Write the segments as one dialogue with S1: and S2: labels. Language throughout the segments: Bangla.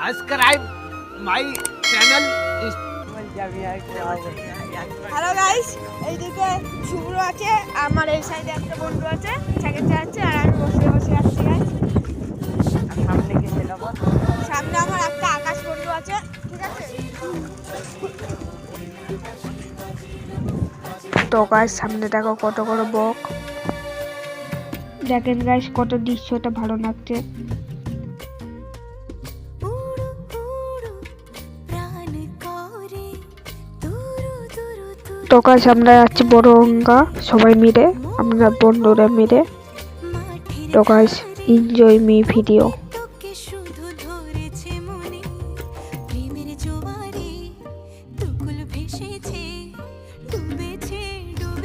S1: subscribe my channel.
S2: Hello guys, এইদিকে শুভ্র আছে, আমার এই সাইডে একটা বন্ধু আছে, সাইকেল চালাচ্ছে, আর আমি বসে বসে আছি গাইস। সামনে আমার একটা আকাশ বন্ধু আছে, ঠিক আছে? তো গাইস সামনে দেখো কত বড় বক, দেখেন গাইস কত দৃশ্যটা ভালো লাগছে। তো গাইস আমরা যাচ্ছি বড় গঙ্গা সবাই মিলে, আমরা বন্ধুরা মিলে। তো গাইস এনজয় মি ভিডিও।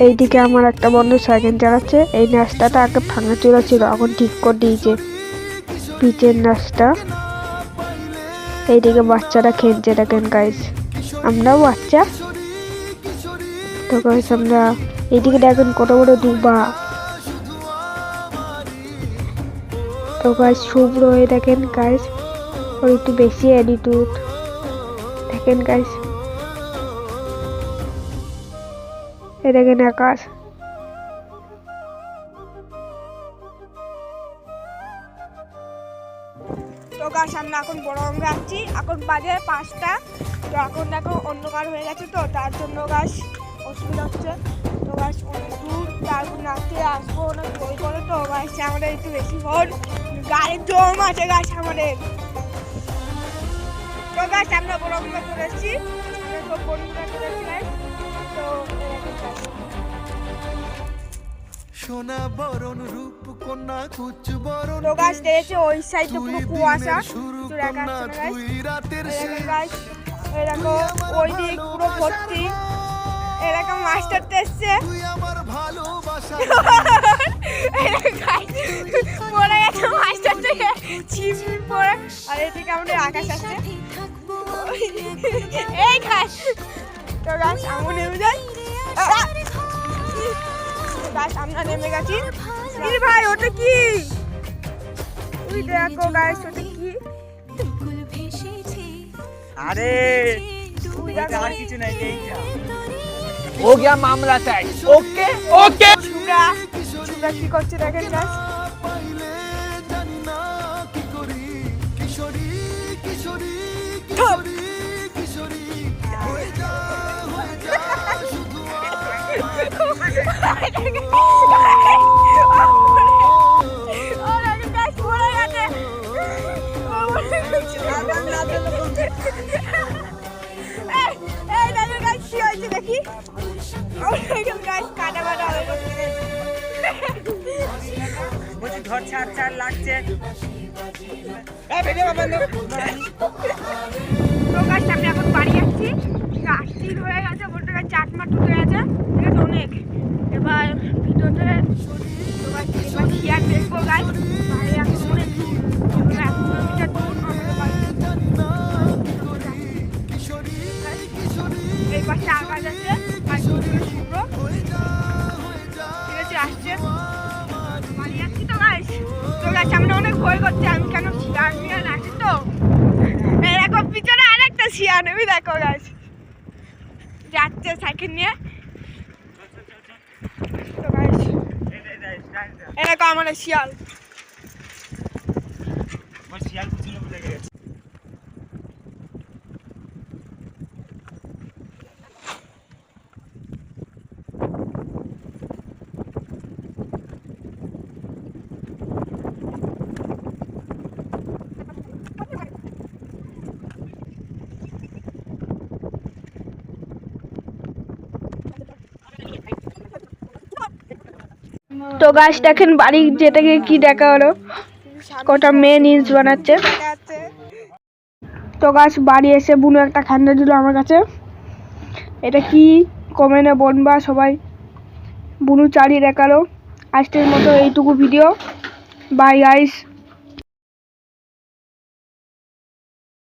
S2: এইদিকে আমার একটা বন্ধু সাইকেল চালাচ্ছে। এই রাস্তাটা আগে ভাঙাচোরা ছিল, এখন ঠিক করে দিয়েছে পিচের রাস্তা। এইদিকে বাচ্চারা খেলছে, দেখেন গাইস আমরাও বাচ্চা। তো গাইস আমরা এইদিকে দেখেন কত বড় দুবা। তো গাইস শুভ্র হয়ে দেখেন গাইস, ওর একটু বেশি অ্যাটিটিউড দেখেন গাইস। এই দেখেন আকাশ। তো গাছ আমরা এখন বড় গঙ্গা যাচ্ছি, এখন বাজে 5টা। তো এখন দেখো অন্ধকার হয়ে গেছে, তো তার জন্য গাছ অসুবিধা হচ্ছে। তো গাছ অনেক দূর, তারপর নাচতে আসবো, অনেক বই করে। তো গাছ আমাদের একটু বেশি ভোর গাড়ির জম আছে গাছ আমাদের। তো গাছ আমরা বড় গঙ্গা চলে এসেছি, সব বন্ধুরা চলে এসেছি গাছ। তো
S3: সোনা বরণ রূপ কন্যা কুচ বরণ।
S2: তো গাছ দেখেছি ওই সাইডে পুরো কুয়াশা, তুই রাতের গাছ এরকম ওই দিক পুরো ভর্তি, এরকম মাছ ধরতে এসছে।
S3: আমার ভালোবাসা
S2: পড়ে গেছে মাছ ধরতে গিয়ে ছিপ পড়ে। আর এদিকে আমাদের আকাশ আছে, এই গাছ। তো গাছ আমি নেমে যাই, গাছ আমরা নেমে গেছি। ভাই ওটা কি? তুই দেখো গাছ ওটা কি?
S1: अरे
S2: আর
S1: কিছু নাই, हो गया मामला सेट। ओके ओके
S2: ছুরা ছুরা কি করছে দেখেন গাছ।
S3: জানি না কি করি, কিশোরী কিশোরী কিশোরী কিশোরী হয়ে যা শুধু
S2: দেখি কাটা বাটা
S1: ঘর ছাড় ছাড় লাগছে।
S2: তো গাছ আমি এখন বাড়ি যাচ্ছি, গাছ তিন হয়ে গেছে, বলতে গাছ চাটমাট উঠে গেছে, ঠিক আছে অনেক। এবার ভিডিওতে এবার শিয়ার দেখবো গাছ, বাইরে এখন অনেক দূর, 1 কিলোমিটার দূর আমাদের বাড়ি। এই পাশে আকাশ আছে, আর শুভ্র ঠিক আছে আসছে, বাড়ি যাচ্ছি। তো গাছ তো গাছ আমরা অনেক ভয় করছি, আমি কেন শিয়ার মিয়ান আছি। তো এরকম পিছনে আরেকটা শিয়াল নেবি, দেখো গাছ যাচ্ছে সাইকেল নিয়ে। তো গাছ এরকম আমাদের শিয়াল। তো গাছ দেখেন বাড়ি যেটাকে কি দেখা হলো, কটা মেয়ে নিউজ বানাচ্ছে। তো গাছ বাড়ি এসে বুনু একটা খান্ডা দিল আমার কাছে, এটা কি কমেন্টে বলবা সবাই। বুনু চালিয়ে দেখালো। আজকের মতো এইটুকু ভিডিও, বাই গাইস।